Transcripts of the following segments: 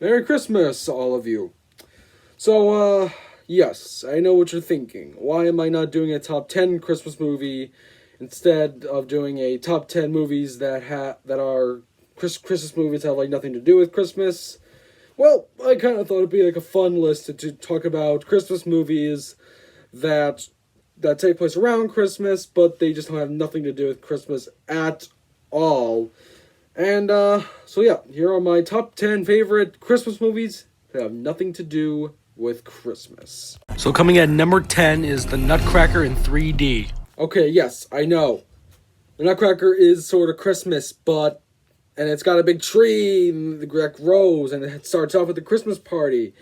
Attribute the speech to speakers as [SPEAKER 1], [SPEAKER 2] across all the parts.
[SPEAKER 1] Merry Christmas, all of you. So, yes, I know what you're thinking. Why am I not doing a top 10 Christmas movie instead of doing a top 10 movies that are Christmas movies that have, like, nothing to do with Christmas? Well, I kind of thought it'd be, like, a fun list to talk about Christmas movies that take place around Christmas, but they just have nothing to do with Christmas at all. And, so yeah, here are my top 10 favorite Christmas movies that have nothing to do with Christmas.
[SPEAKER 2] So coming at number 10 is The Nutcracker in 3D.
[SPEAKER 1] Okay, yes, I know. The Nutcracker is sort of Christmas, and it's got a big tree, and the that grows, and it starts off with a Christmas party.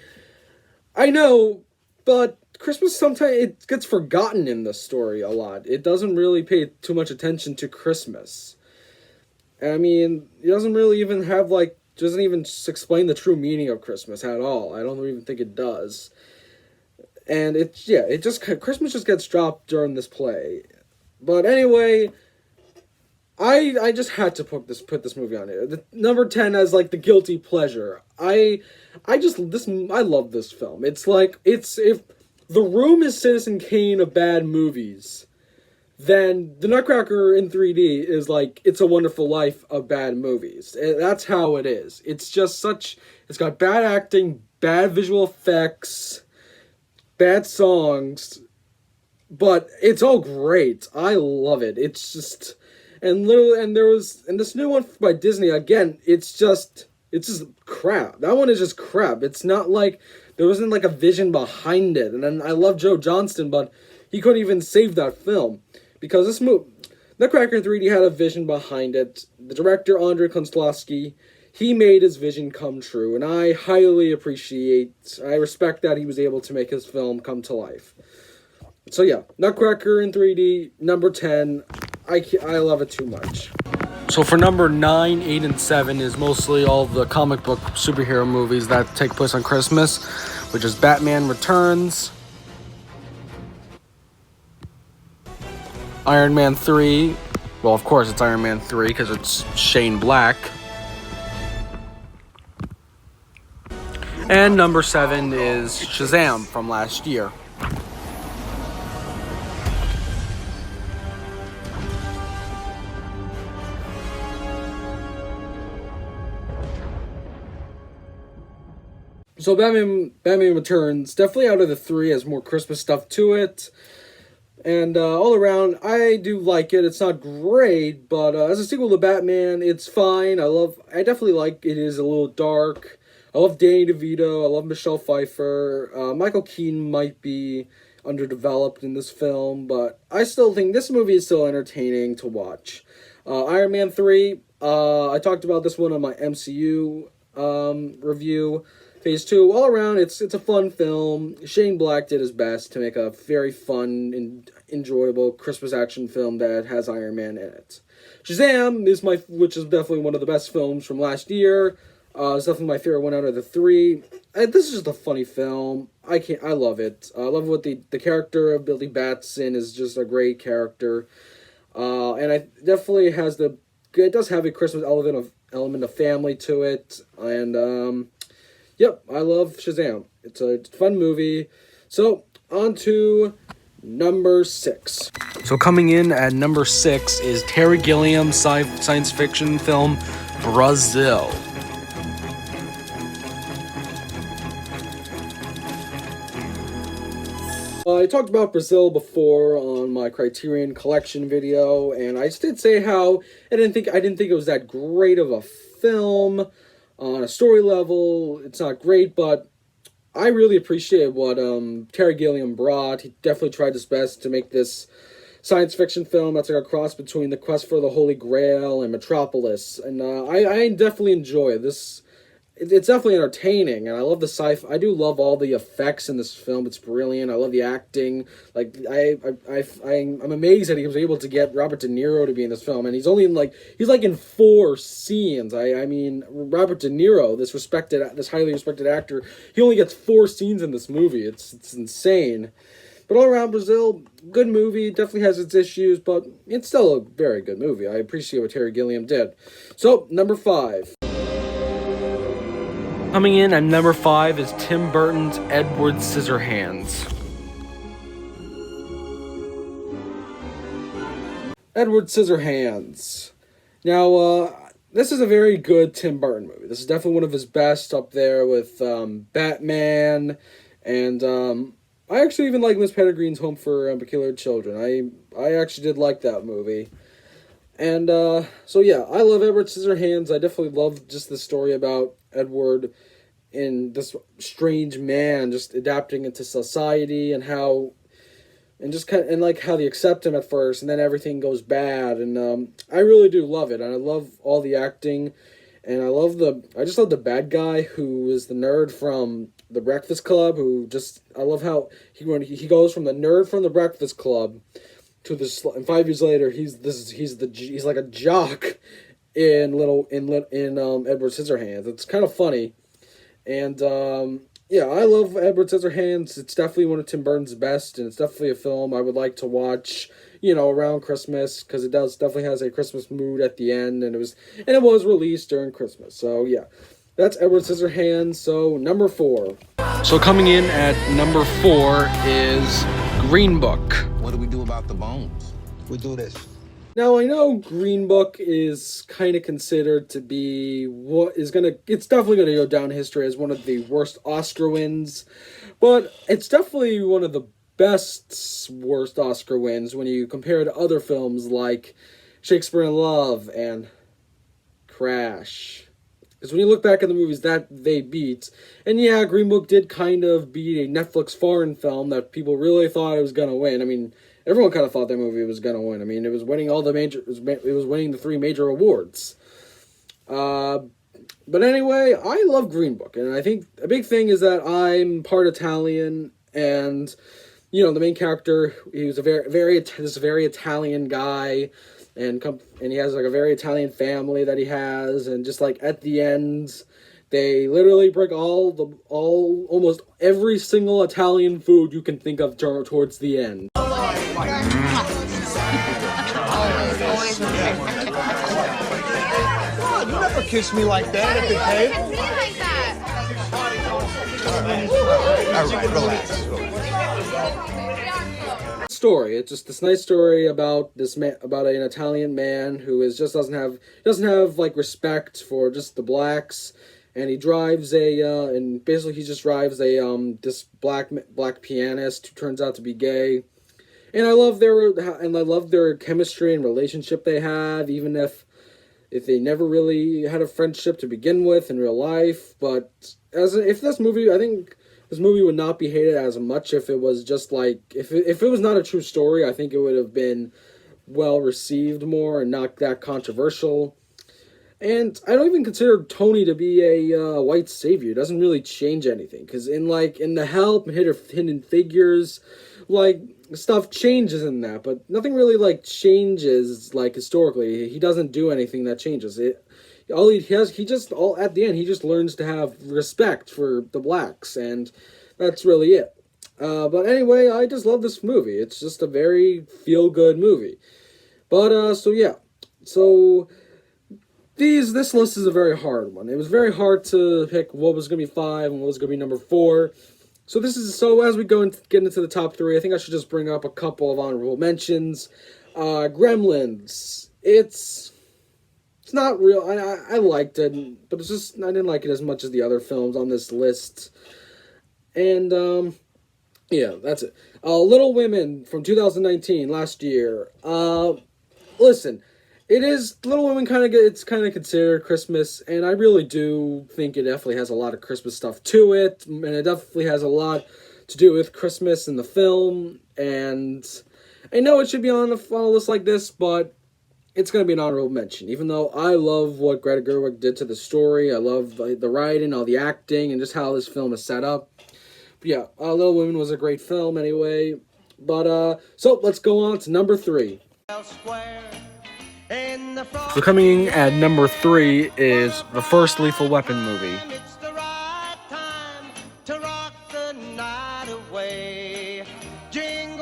[SPEAKER 1] I know, but Christmas sometimes, it gets forgotten in the story a lot. It doesn't really pay too much attention to Christmas. I mean, it doesn't really even have, doesn't even explain the true meaning of Christmas at all. I don't even think it does. And Christmas just gets dropped during this play. But anyway, I just had to put this movie on here. The number 10 as, the guilty pleasure. I love this film. If The Room is Citizen Kane of bad movies, then The Nutcracker in 3D is It's a Wonderful Life of bad movies. That's how it is. It's just it's got bad acting, bad visual effects, bad songs, but it's all great. I love it. It's just, and this new one by Disney, again, it's just crap. That one is just crap. It's not there wasn't a vision behind it. And then I love Joe Johnston, but he couldn't even save that film. Because this movie, Nutcracker in 3D had a vision behind it. The director, ANDERI, he made his vision come true. And I highly I respect that he was able to make his film come to life. So yeah, Nutcracker in 3D, number 10. I love it too much.
[SPEAKER 2] So for number 9, 8, and 7 is mostly all the comic book superhero movies that take place on Christmas, which is Batman Returns, Iron Man 3, well, of course it's Iron Man 3 because it's Shane Black. And number 7 is Shazam from last year.
[SPEAKER 1] So Batman Returns, definitely out of the three, has more Christmas stuff to it. And all around, I do like it. It's not great, but as a sequel to Batman, it's fine. I definitely like it. It is a little dark. I love Danny DeVito. I love Michelle Pfeiffer. Michael Keaton might be underdeveloped in this film, but I still think this movie is still entertaining to watch. Iron Man 3, I talked about this one on my MCU review. Phase 2, all around, it's a fun film. Shane Black did his best to make a very fun and enjoyable Christmas action film that has Iron Man in it. Shazam which is definitely one of the best films from last year. It's definitely my favorite one out of the three. This is just a funny film. I love it. I love what the character of Billy Batson is, just a great character. And it definitely it does have a Christmas element of family to it. And, yep, I love Shazam. It's a fun movie. So, on to number 6.
[SPEAKER 2] So coming in at number 6 is Terry Gilliam's science fiction film, Brazil.
[SPEAKER 1] I talked about Brazil before on my Criterion Collection video, and I just did say how I didn't think it was that great of a film. On a story level, it's not great, but I really appreciate what Terry Gilliam brought. He definitely tried his best to make this science fiction film that's a cross between The Quest for the Holy Grail and Metropolis. And I definitely enjoy this. It's definitely entertaining, and I love the sci-fi. I do love all the effects in this film. It's brilliant. I love the acting. I'm amazed that he was able to get Robert De Niro to be in this film, and he's only in 4 scenes. I mean, Robert De Niro, this highly respected actor, he only gets 4 scenes in this movie. It's insane. But all around, Brazil, good movie. Definitely has its issues, but it's still a very good movie. I appreciate what Terry Gilliam did. So, number 5.
[SPEAKER 2] Coming in at number 5 is Tim Burton's Edward Scissorhands.
[SPEAKER 1] Edward Scissorhands. Now, this is a very good Tim Burton movie. This is definitely one of his best, up there with Batman, and I actually even like Miss Peregrine's Home for Peculiar Children. I actually did like that movie. And, so yeah, I love Edward Scissorhands. I definitely love just the story about Edward and this strange man just adapting into society, and how, and just kind of, and like how they accept him at first, and then everything goes bad, and, I really do love it, and I love all the acting, and I just love the bad guy who is the nerd from The Breakfast Club, I love how he goes from the nerd from The Breakfast Club to this, and 5 years later, he's like a jock in Edward Scissorhands. It's kind of funny, and yeah, I love Edward Scissorhands. It's definitely one of Tim Burton's best, and it's definitely a film I would like to watch, around Christmas, because it definitely has a Christmas mood at the end, and it was released during Christmas. So yeah, that's Edward Scissorhands. So number 4.
[SPEAKER 2] So coming in at number 4 is Green Book.
[SPEAKER 3] What do we do about the bones? We do this.
[SPEAKER 1] Now, I know Green Book is kind of considered to be it's definitely going to go down in history as one of the worst Oscar wins, but it's definitely one of the best worst Oscar wins when you compare it to other films like Shakespeare in Love and Crash. Because when you look back at the movies that they beat, and yeah, Green Book did kind of beat a Netflix foreign film that people really thought it was going to win. I mean, everyone kind of thought that movie was going to win. I mean, it was winning it was winning the 3 major awards. But anyway, I love Green Book, and I think a big thing is that I'm part Italian, and, the main character, he was a very Italian guy, and he has like a very Italian family that he has, and just like at the end, they literally bring almost every single Italian food you can think of towards the end.
[SPEAKER 3] You never kissed me like that at the table. All right, relax.
[SPEAKER 1] Story. It's just this nice story about about an Italian man who doesn't have like respect for just the blacks, and he drives he just drives this black pianist who turns out to be gay. And I love their chemistry and relationship they have, even if they never really had a friendship to begin with in real life. But I think this movie would not be hated as much if it was just like, if it was not a true story. I think it would have been well received more and not that controversial. And I don't even consider Tony to be a white savior. It doesn't really change anything, because in The Help and Hidden Figures, like, stuff changes in that, but nothing really like changes like historically. He doesn't do anything that changes it. At the end, he just learns to have respect for the blacks, and that's really it. But anyway, I just love this movie. It's just a very feel-good movie. But, so yeah. So, this list is a very hard one. It was very hard to pick what was going to be 5 and what was going to be number 4. So as we get into the top 3, I think I should just bring up a couple of honorable mentions. Gremlins. It's not real. I liked it, but I didn't like it as much as the other films on this list. And, yeah, that's it. Little Women from 2019, last year. Listen, Little Women it's kind of considered Christmas, and I really do think it definitely has a lot of Christmas stuff to it, and it definitely has a lot to do with Christmas in the film, and I know it should be on a list like this, but it's going to be an honorable mention, even though I love what Greta Gerwig did to the story. I love the writing, all the acting, and just how this film is set up. But yeah, Little Women was a great film anyway, but, so let's go on to number 3.
[SPEAKER 2] So coming in at number 3 is the first Lethal Weapon movie.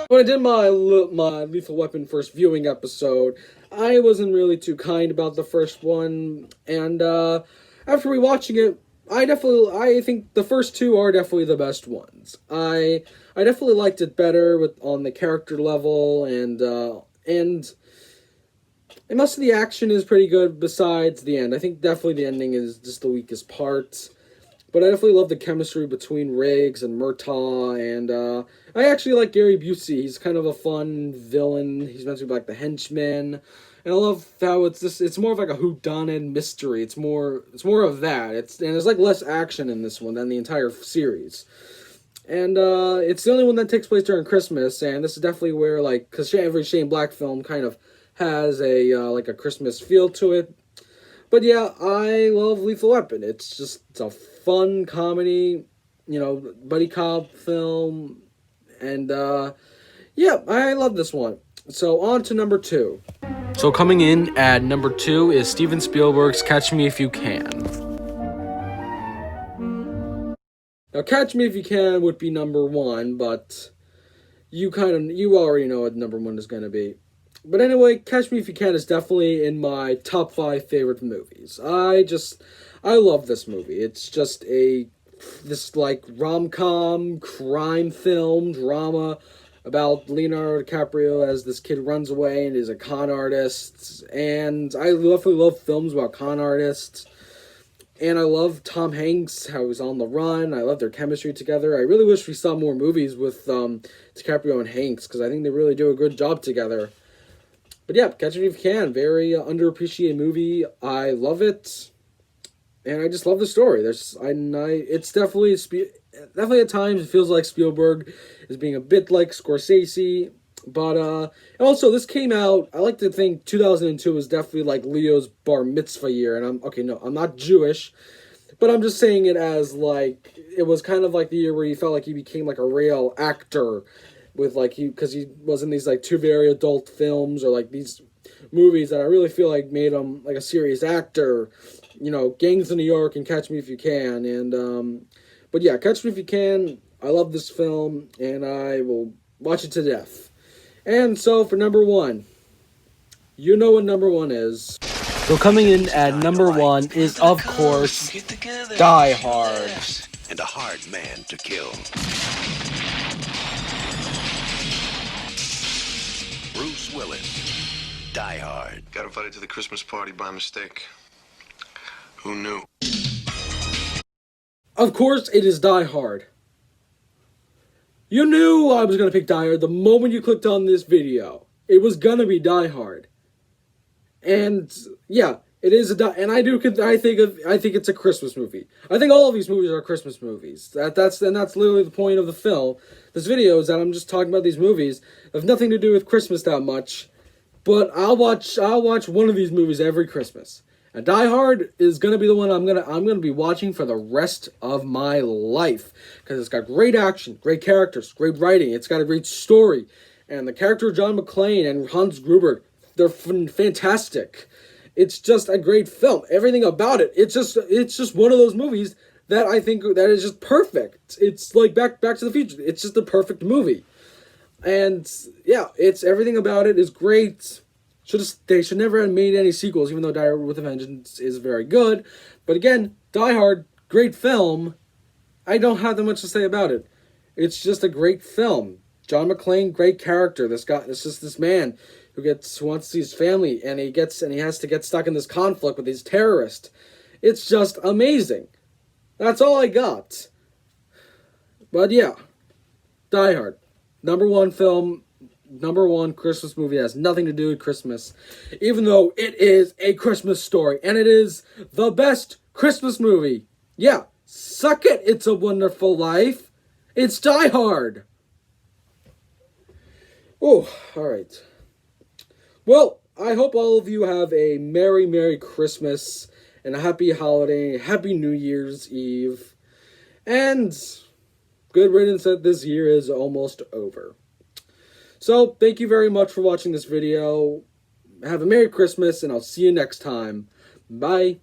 [SPEAKER 1] When I did my Lethal Weapon first viewing episode, I wasn't really too kind about the first one, and after rewatching it, I think the first two are definitely the best ones. I definitely liked it better on the character level, and most of the action is pretty good besides the end. I think definitely the ending is just the weakest part. But I definitely love the chemistry between Riggs and Murtaugh, and I actually like Gary Busey. He's kind of a fun villain. He's meant to be like the henchman, and I love how it's more of like a whodunit mystery. It's more of that. And there's like less action in this one than the entire series. And it's the only one that takes place during Christmas, and this is definitely where, like, because every Shane Black film kind of has a like a Christmas feel to it. But yeah, I love Lethal Weapon. It's a fun comedy, buddy cop film, and yeah, I love this one. So on to number 2.
[SPEAKER 2] So coming in at number 2 is Steven Spielberg's Catch Me If You Can.
[SPEAKER 1] Now, Catch Me If You Can would be number 1, but you already know what number 1 is going to be. But anyway, Catch Me If You Can is definitely in my top 5 favorite movies. I love this movie. It's just this like rom-com, crime film, drama about Leonardo DiCaprio as this kid runs away and is a con artist. And I definitely love films about con artists. And I love Tom Hanks, how he's on the run. I love their chemistry together. I really wish we saw more movies with DiCaprio and Hanks, because I think they really do a good job together. But yeah, Catch Me If You Can, very underappreciated movie. I love it, and I just love the story. It's definitely at times it feels like Spielberg is being a bit like Scorsese, but also this came out. I like to think 2002 was definitely like Leo's bar mitzvah year, and I'm not Jewish, but I'm just saying it as like it was kind of like the year where he felt like he became like a real actor. With because he was in these like 2 very adult films, or like these movies that I really feel like made him like a serious actor, Gangs of New York and Catch Me If You Can, and but yeah, Catch Me If You Can, I love this film, and I will watch it to death. And so for number 1, you know what number 1 is.
[SPEAKER 2] So coming in at number 1 is, of course, Die Hard.
[SPEAKER 4] And a hard man to kill. Bruce Willis, Die Hard.
[SPEAKER 3] Got invited to the Christmas party by mistake. Who knew?
[SPEAKER 1] Of course, it is Die Hard. You knew I was going to pick Die Hard the moment you clicked on this video. It was going to be Die Hard. And yeah, it is and I think it's a Christmas movie. I think all of these movies are Christmas movies. That's literally the point of the film. This video is that I'm just talking about these movies that have nothing to do with Christmas that much, but I'll watch one of these movies every Christmas. And Die Hard is gonna be the one I'm gonna be watching for the rest of my life, because it's got great action, great characters, great writing. It's got a great story, and the character of John McClane and Hans Gruber, they're fantastic. It's just a great film. Everything about it. It's just one of those movies that I think that is just perfect. It's like Back to the Future. It's just the perfect movie. And yeah, everything about it is great. They should never have made any sequels, even though Die Hard with a Vengeance is very good. But again, Die Hard, great film. I don't have that much to say about it. It's just a great film. John McClane, great character. This man who wants to see his family, and he has to get stuck in this conflict with these terrorists. It's just amazing. That's all I got. But yeah, Die Hard, number 1 film, number 1 Christmas movie that has nothing to do with Christmas, even though it is a Christmas story, and it is the best Christmas movie. Yeah, suck it, It's a Wonderful Life. It's Die Hard. Oh, alright. Well, I hope all of you have a Merry, Merry Christmas and a happy holiday, happy New Year's Eve, and good riddance that this year is almost over. So, thank you very much for watching this video. Have a Merry Christmas, and I'll see you next time. Bye.